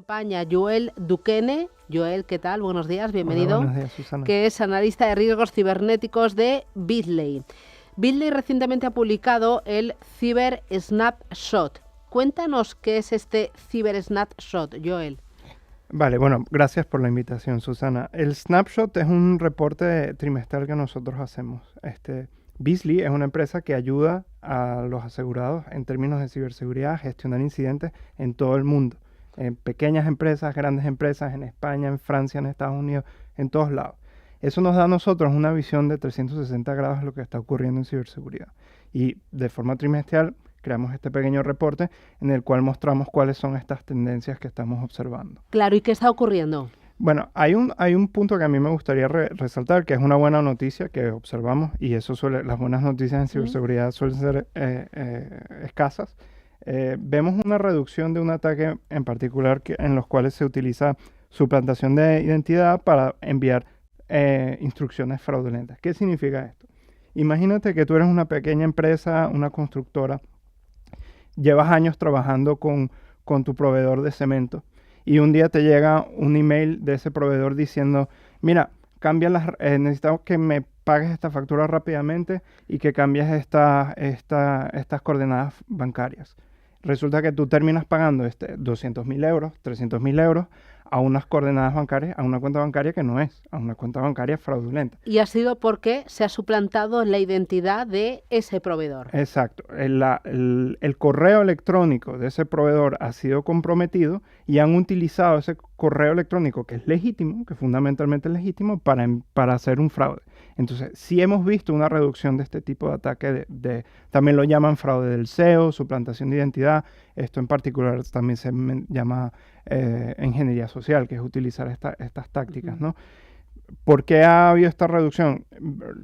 acompaña Joel Duquene. Joel, ¿qué tal? Buenos días, bienvenido. Hola, buenos días, Susana. Que es analista de riesgos cibernéticos de Bitly. Bitly recientemente ha publicado el Cyber Snapshot. Cuéntanos qué es este Cyber Snapshot, Joel. Vale, bueno, gracias por la invitación, Susana. El Snapshot es un reporte trimestral que nosotros hacemos. Beazley es una empresa que ayuda a los asegurados en términos de ciberseguridad a gestionar incidentes en todo el mundo. En pequeñas empresas, grandes empresas, en España, en Francia, en Estados Unidos, en todos lados. Eso nos da a nosotros una visión de 360 grados de lo que está ocurriendo en ciberseguridad. Y de forma trimestral creamos este pequeño reporte en el cual mostramos cuáles son estas tendencias que estamos observando. Claro, ¿y qué está ocurriendo? Bueno, hay un punto que a mí me gustaría resaltar, que es una buena noticia que observamos, y las buenas noticias en ciberseguridad suelen ser escasas. Vemos una reducción de un ataque en particular en los cuales se utiliza suplantación de identidad para enviar instrucciones fraudulentas. ¿Qué significa esto? Imagínate que tú eres una pequeña empresa, una constructora, llevas años trabajando con tu proveedor de cemento y un día te llega un email de ese proveedor diciendo, mira, necesitamos que me pagues esta factura rápidamente y que cambies estas coordenadas bancarias. Resulta que tú terminas pagando 200.000 euros, 300.000 euros a unas coordenadas bancarias, a una cuenta bancaria que no es, a una cuenta bancaria fraudulenta. Y ha sido porque se ha suplantado la identidad de ese proveedor. Exacto. El correo electrónico de ese proveedor ha sido comprometido y han utilizado ese correo electrónico que es legítimo, que fundamentalmente es legítimo, para hacer un fraude. Entonces, sí hemos visto una reducción de este tipo de ataque, también lo llaman fraude del SEO, suplantación de identidad. Esto en particular también se llama ingeniería social, que es utilizar estas tácticas, ¿no? ¿Por qué ha habido esta reducción?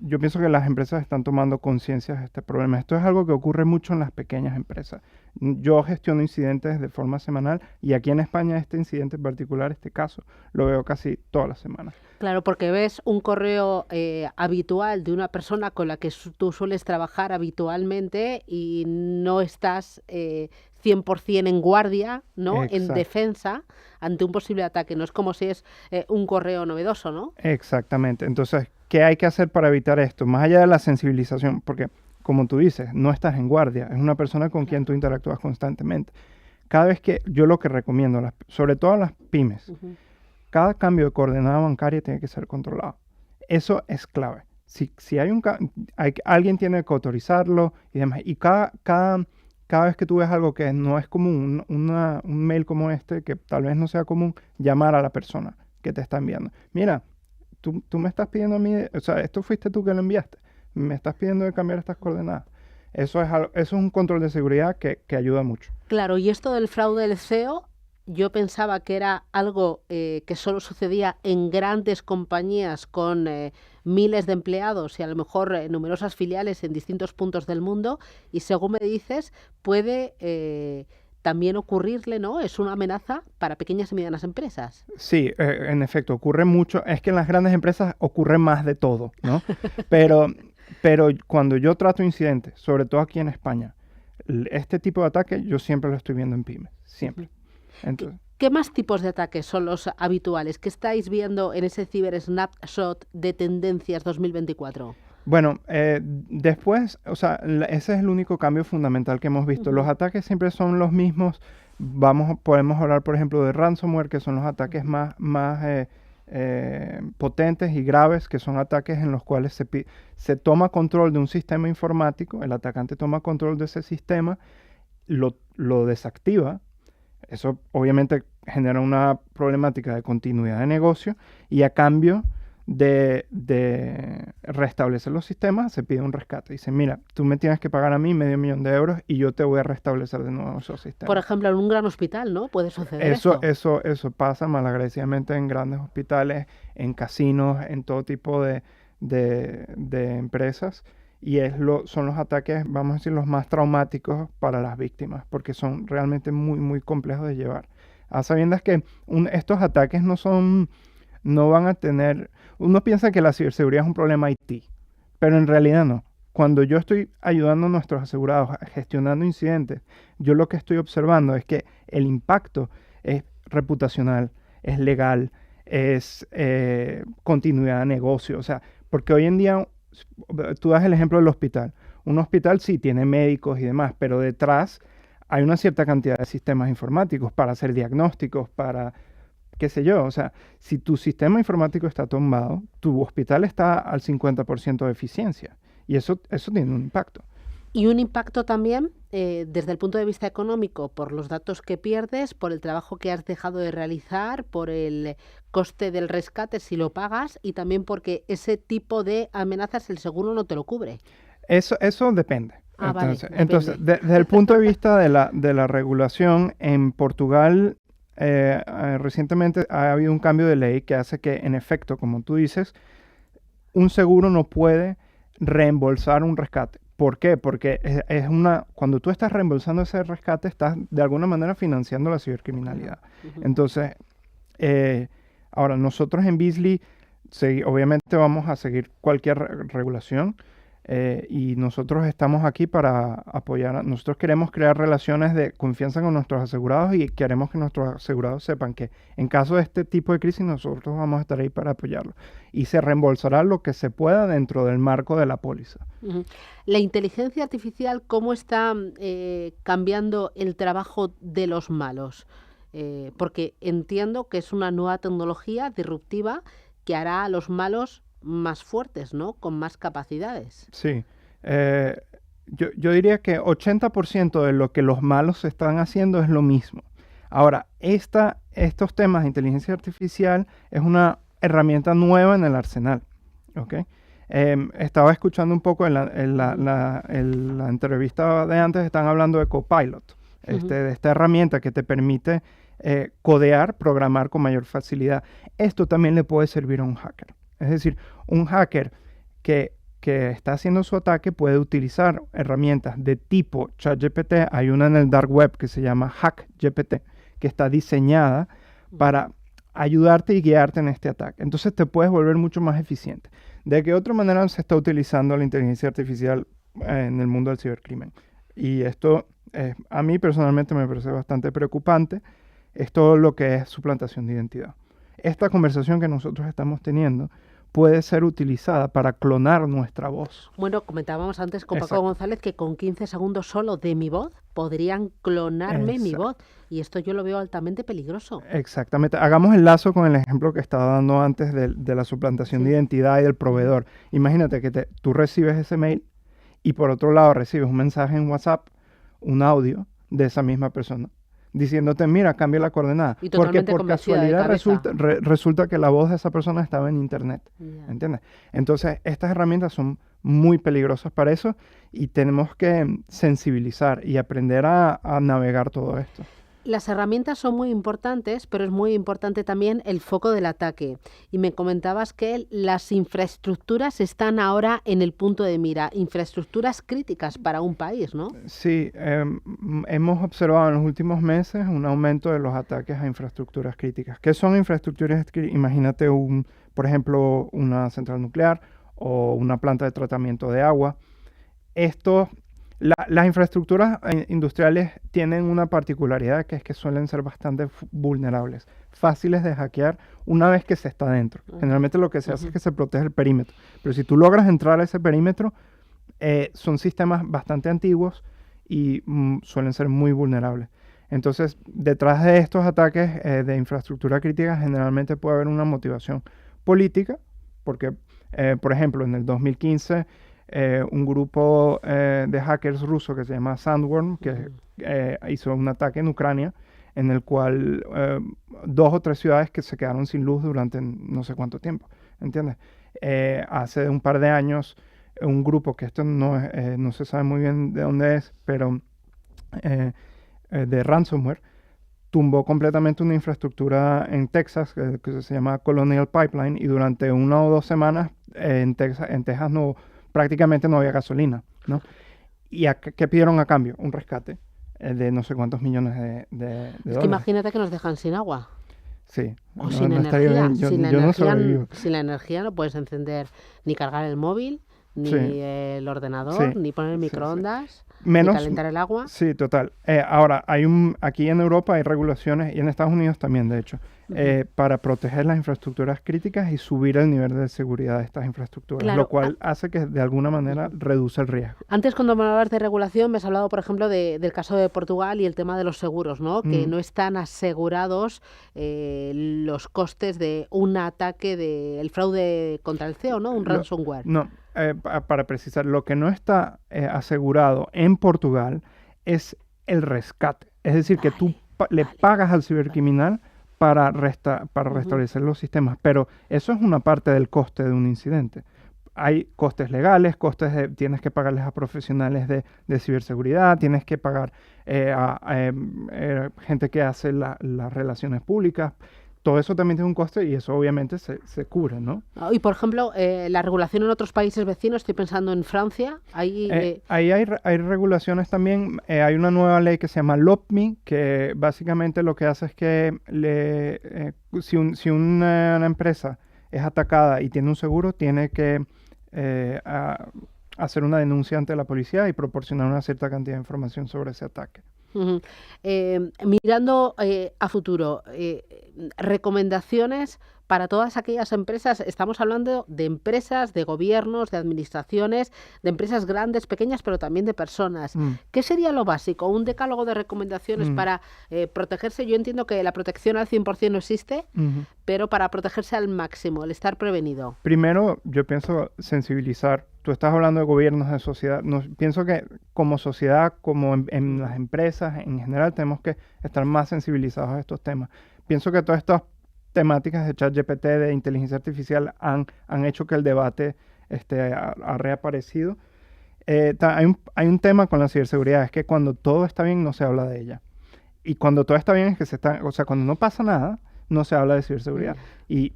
Yo pienso que las empresas están tomando conciencia de este problema. Esto es algo que ocurre mucho en las pequeñas empresas. Yo gestiono incidentes de forma semanal y aquí en España este incidente en particular, este caso, lo veo casi todas las semanas. Claro, porque ves un correo habitual de una persona con la que tú sueles trabajar habitualmente y no estás 100% en guardia, ¿no? Exacto. En defensa ante un posible ataque. No es como si es un correo novedoso, ¿no? Exactamente. Entonces, ¿qué hay que hacer para evitar esto? Más allá de la sensibilización, porque como tú dices, no estás en guardia, es una persona con quien tú interactúas constantemente. Cada vez que yo lo que recomiendo, sobre todo a las pymes, cada cambio de coordenada bancaria tiene que ser controlado. Eso es clave. Si hay alguien tiene que autorizarlo y demás. Y cada vez que tú ves algo que no es común, un mail como este, que tal vez no sea común, llamar a la persona que te está enviando. Mira, tú me estás pidiendo a mí, o sea, esto fuiste tú que lo enviaste. Me estás pidiendo de cambiar estas coordenadas. Eso es un control de seguridad que ayuda mucho. Claro, y esto del fraude del SEO, yo pensaba que era algo que solo sucedía en grandes compañías con miles de empleados y a lo mejor numerosas filiales en distintos puntos del mundo, y según me dices, puede también ocurrirle, ¿no? Es una amenaza para pequeñas y medianas empresas. Sí, en efecto, ocurre mucho. Es que en las grandes empresas ocurre más de todo, ¿no? Pero cuando yo trato incidentes, sobre todo aquí en España, este tipo de ataque yo siempre lo estoy viendo en pymes, siempre. Entonces, ¿Qué más tipos de ataques son los habituales? ¿Qué estáis viendo en ese Cyber Snapshot de tendencias 2024? Bueno, después, o sea, ese es el único cambio fundamental que hemos visto. Los ataques siempre son los mismos. Podemos hablar, por ejemplo, de ransomware, que son los ataques más potentes y graves, que son ataques en los cuales se toma control de un sistema informático, el atacante toma control de ese sistema, lo desactiva. Eso obviamente genera una problemática de continuidad de negocio y a cambio de restablecer los sistemas se pide un rescate. Dice, mira, tú me tienes que pagar a mí $500,000 de euros y yo te voy a restablecer de nuevo esos sistemas. Por ejemplo, en un gran hospital, ¿no? Puede suceder Eso pasa malagradecidamente en grandes hospitales, en casinos, en todo tipo de empresas. Y son los ataques, vamos a decir, los más traumáticos para las víctimas, porque son realmente muy, muy complejos de llevar. A sabiendas que estos ataques no van a tener... Uno piensa que la ciberseguridad es un problema IT, pero en realidad no. Cuando yo estoy ayudando a nuestros asegurados gestionando incidentes, yo lo que estoy observando es que el impacto es reputacional, es legal, es continuidad de negocio. O sea, porque hoy en día, tú das el ejemplo del hospital. Un hospital sí tiene médicos y demás, pero detrás hay una cierta cantidad de sistemas informáticos para hacer diagnósticos, para qué sé yo. O sea, si tu sistema informático está tumbado, tu hospital está al 50% de eficiencia. Y eso tiene un impacto. Y un impacto también desde el punto de vista económico, por los datos que pierdes, por el trabajo que has dejado de realizar, por el coste del rescate si lo pagas, y también porque ese tipo de amenazas el seguro no te lo cubre. Eso depende. Vale, Entonces, depende. desde el punto de vista de la regulación, en Portugal recientemente ha habido un cambio de ley que hace que, en efecto, como tú dices, un seguro no puede reembolsar un rescate. ¿Por qué? Porque cuando tú estás reembolsando ese rescate, estás de alguna manera financiando la cibercriminalidad. Entonces, ahora nosotros en Beazley, obviamente vamos a seguir cualquier regulación y nosotros estamos aquí para apoyar. Nosotros queremos crear relaciones de confianza con nuestros asegurados y queremos que nuestros asegurados sepan que en caso de este tipo de crisis nosotros vamos a estar ahí para apoyarlo. Y se reembolsará lo que se pueda dentro del marco de la póliza. La inteligencia artificial, ¿cómo está cambiando el trabajo de los malos? Porque entiendo que es una nueva tecnología disruptiva que hará a los malos más fuertes, ¿no? Con más capacidades. Sí. Yo diría que 80% de lo que los malos están haciendo es lo mismo. Ahora, estos temas de inteligencia artificial es una herramienta nueva en el arsenal. ¿Okay? Estaba escuchando un poco en la entrevista de antes, están hablando de Copilot, de esta herramienta que te permite codear, programar con mayor facilidad. Esto también le puede servir a un hacker. Es decir, un hacker que está haciendo su ataque puede utilizar herramientas de tipo ChatGPT. Hay una en el dark web que se llama HackGPT, que está diseñada para ayudarte y guiarte en este ataque. Entonces te puedes volver mucho más eficiente. ¿De qué otra manera se está utilizando la inteligencia artificial en el mundo del cibercrimen? Y esto a mí personalmente me parece bastante preocupante. Es todo lo que es suplantación de identidad. Esta conversación que nosotros estamos teniendo puede ser utilizada para clonar nuestra voz. Bueno, comentábamos antes con Paco Exacto. González que con 15 segundos solo de mi voz podrían clonarme mi voz. Y esto yo lo veo altamente peligroso. Exactamente. Hagamos el lazo con el ejemplo que estaba dando antes de la suplantación de identidad y del proveedor. Imagínate que tú recibes ese mail y por otro lado recibes un mensaje en WhatsApp, un audio de esa misma persona, diciéndote, mira, cambia la coordenada. Y Porque totalmente por convencida de casualidad cabeza. resulta que la voz de esa persona estaba en internet. Ya. ¿Entiendes? Entonces, estas herramientas son muy peligrosas para eso y tenemos que sensibilizar y aprender a navegar todo esto. Las herramientas son muy importantes, pero es muy importante también el foco del ataque. Y me comentabas que las infraestructuras están ahora en el punto de mira, infraestructuras críticas para un país, ¿no? Sí, hemos observado en los últimos meses un aumento de los ataques a infraestructuras críticas. ¿Qué son infraestructuras críticas? Imagínate, por ejemplo, una central nuclear o una planta de tratamiento de agua. Las infraestructuras industriales tienen una particularidad que es que suelen ser bastante vulnerables, fáciles de hackear una vez que se está dentro. Generalmente lo que se hace es que se protege el perímetro, pero si tú logras entrar a ese perímetro, son sistemas bastante antiguos y suelen ser muy vulnerables. Entonces, detrás de estos ataques de infraestructura crítica generalmente puede haber una motivación política, porque, por ejemplo, en el 2015... un grupo de hackers ruso que se llama Sandworm, que hizo un ataque en Ucrania, en el cual 2 o 3 ciudades que se quedaron sin luz durante no sé cuánto tiempo, ¿entiendes? Hace un par de años, un grupo, que esto no se sabe muy bien de dónde es, pero de ransomware, tumbó completamente una infraestructura en Texas que se llama Colonial Pipeline, y durante 1 o 2 semanas en Texas prácticamente no había gasolina, ¿no? ¿Y qué pidieron a cambio? Un rescate de no sé cuántos millones de Es dólares. que imagínate que nos dejan sin agua. Sí. O sin energía. Yo no sobrevivo. Sin la energía no puedes encender ni cargar el móvil, ni Sí, el ordenador, sí, ni poner el sí, sí. microondas, ni Menos, calentar el agua. sí, total. Ahora, aquí en Europa hay regulaciones, y en Estados Unidos también, de hecho, Ujú. para proteger las infraestructuras críticas y subir el nivel de seguridad de estas infraestructuras, lo Claro, cual hace que de alguna manera ujú. reduce el riesgo. Antes, cuando me hablabas de regulación, me has hablado, por ejemplo, del caso de Portugal y el tema de los seguros, ¿no? Que Mm, no están asegurados los costes de un ataque del fraude contra el CEO, ¿no? Un lo- ransomware. no, para precisar, lo que no está asegurado en Portugal es el rescate. Es decir, que tú Vale, le vale, pagas al vale. cibercriminal para Ujú. restablecer los sistemas, pero eso es una parte del coste de un incidente. Hay costes legales, tienes que pagarles a profesionales de ciberseguridad, tienes que pagar gente que hace las relaciones públicas. Todo eso también tiene un coste y eso obviamente se cubre, ¿no? Y, por ejemplo, la regulación en otros países vecinos, estoy pensando en Francia, ahí... Ahí hay regulaciones también. Hay una nueva ley que se llama LOPMI, que básicamente lo que hace es que si una empresa es atacada y tiene un seguro, tiene que hacer una denuncia ante la policía y proporcionar una cierta cantidad de información sobre ese ataque. Ujú. Mirando a futuro, recomendaciones para todas aquellas empresas. Estamos hablando de empresas, de gobiernos, de administraciones, de empresas grandes, pequeñas, pero también de personas. Mm, ¿Qué sería lo básico? Un decálogo de recomendaciones mm, para protegerse. Yo entiendo que la protección al 100% no existe, ujú. pero para protegerse al máximo, el estar prevenido. Primero, yo pienso sensibilizar. Tú estás hablando de gobiernos, de sociedad. Pienso que como sociedad, como en las empresas en general, tenemos que estar más sensibilizados a estos temas. Pienso que todas estas temáticas de ChatGPT, de inteligencia artificial, han hecho que el debate ha reaparecido. Hay un tema con la ciberseguridad, es que cuando todo está bien no se habla de ella. Y cuando todo está bien es que o sea, cuando no pasa nada, no se habla de ciberseguridad. Y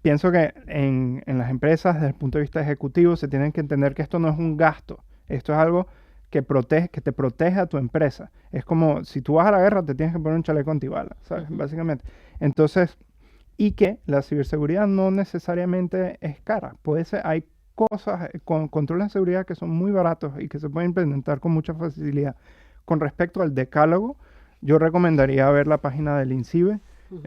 pienso que en las empresas, desde el punto de vista ejecutivo, se tienen que entender que esto no es un gasto, esto es algo que te protege a tu empresa. Es como si tú vas a la guerra, te tienes que poner un chaleco antibalas, ¿sabes? Ujú. Básicamente. Entonces, y que la ciberseguridad no necesariamente es cara. Hay cosas con controles de seguridad que son muy baratos y que se pueden implementar con mucha facilidad. Con respecto al decálogo, yo recomendaría ver la página del INCIBE. Ujú.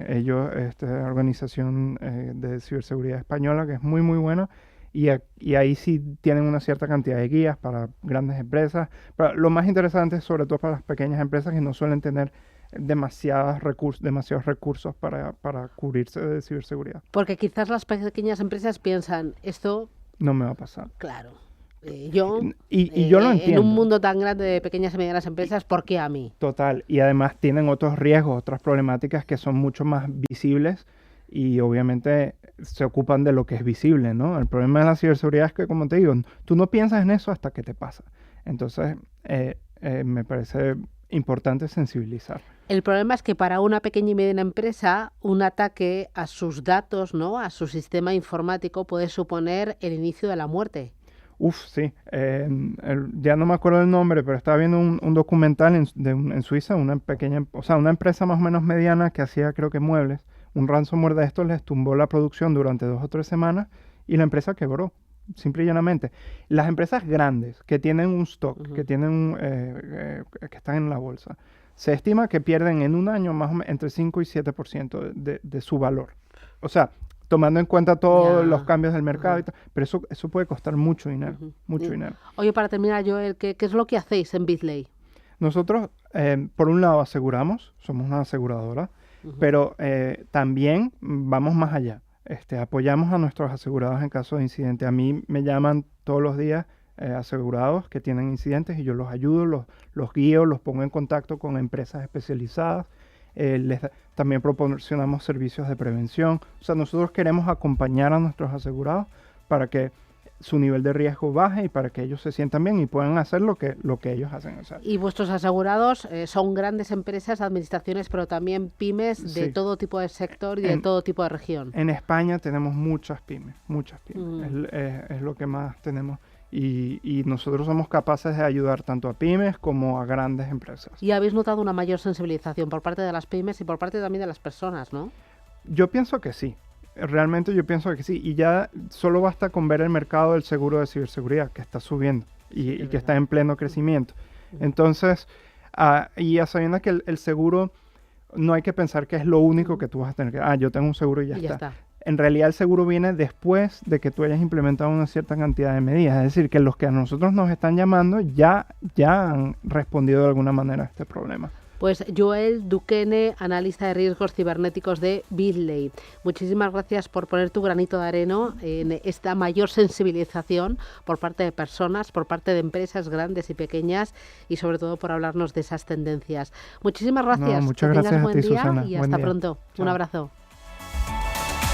Ellos, esta organización de ciberseguridad española, que es muy, muy buena. Y ahí sí tienen una cierta cantidad de guías para grandes empresas. Pero lo más interesante es sobre todo para las pequeñas empresas que no suelen tener demasiados recursos para cubrirse de ciberseguridad. Porque quizás las pequeñas empresas piensan, esto, No me va a pasar. claro, yo, Y yo lo en un entiendo, mundo tan grande de pequeñas y medianas empresas, ¿por qué a mí? total. Y además tienen otros riesgos, otras problemáticas que son mucho más visibles y obviamente se ocupan de lo que es visible, ¿no? El problema de la ciberseguridad es que, como te digo, tú no piensas en eso hasta que te pasa. Entonces, me parece importante sensibilizar. El problema es que para una pequeña y mediana empresa, un ataque a sus datos, ¿no? A su sistema informático puede suponer el inicio de la muerte. Uf, sí. Ya no me acuerdo el nombre, pero estaba viendo un documental en Suiza, una pequeña, o sea, una empresa más o menos mediana que hacía, creo que muebles. Un ransomware de estos les tumbó la producción durante 2 o 3 semanas y la empresa quebró, simple y llanamente. Las empresas grandes que tienen un stock, Ujú. que están en la bolsa, se estima que pierden en un año más o menos entre 5 y 7% de su valor. O sea, tomando en cuenta todos los Ya. cambios del mercado Ajá. y tal, pero eso puede costar mucho dinero, Ujú. mucho dinero. Oye, para terminar, Joel, ¿qué es lo que hacéis en Bizley? Nosotros, por un lado, aseguramos, somos una aseguradora, Ujú. pero también vamos más allá. Apoyamos a nuestros asegurados en caso de incidente. A mí me llaman todos los días asegurados que tienen incidentes y yo los ayudo, los guío, los pongo en contacto con empresas especializadas. También proporcionamos servicios de prevención. O sea, nosotros queremos acompañar a nuestros asegurados para que su nivel de riesgo baje y para que ellos se sientan bien y puedan hacer lo que ellos hacen. O sea, Y vuestros asegurados son grandes empresas, administraciones, pero también pymes de sí. todo tipo de sector y de En, todo tipo de región. en España tenemos muchas pymes, muchas pymes. Mm. Es lo que más tenemos. Y nosotros somos capaces de ayudar tanto a pymes como a grandes empresas. Y habéis notado una mayor sensibilización por parte de las pymes y por parte también de las personas, ¿no? Yo pienso que sí. realmente yo pienso que sí. Y ya solo basta con ver el mercado del seguro de ciberseguridad, que está subiendo y que está en pleno crecimiento. Entonces, y a sabiendas que el seguro, no hay que pensar que es lo único que tú vas a tener que, yo tengo un seguro y ya está. En realidad el seguro viene después de que tú hayas implementado una cierta cantidad de medidas. Es decir, que los que a nosotros nos están llamando ya han respondido de alguna manera a este problema. Pues Joel Duquene, analista de riesgos cibernéticos de Bitly. Muchísimas gracias por poner tu granito de arena en esta mayor sensibilización por parte de personas, por parte de empresas grandes y pequeñas y sobre todo por hablarnos de esas tendencias. Muchísimas gracias. Muchas gracias a ti, buen día Susana. y hasta pronto. Chao. Un abrazo.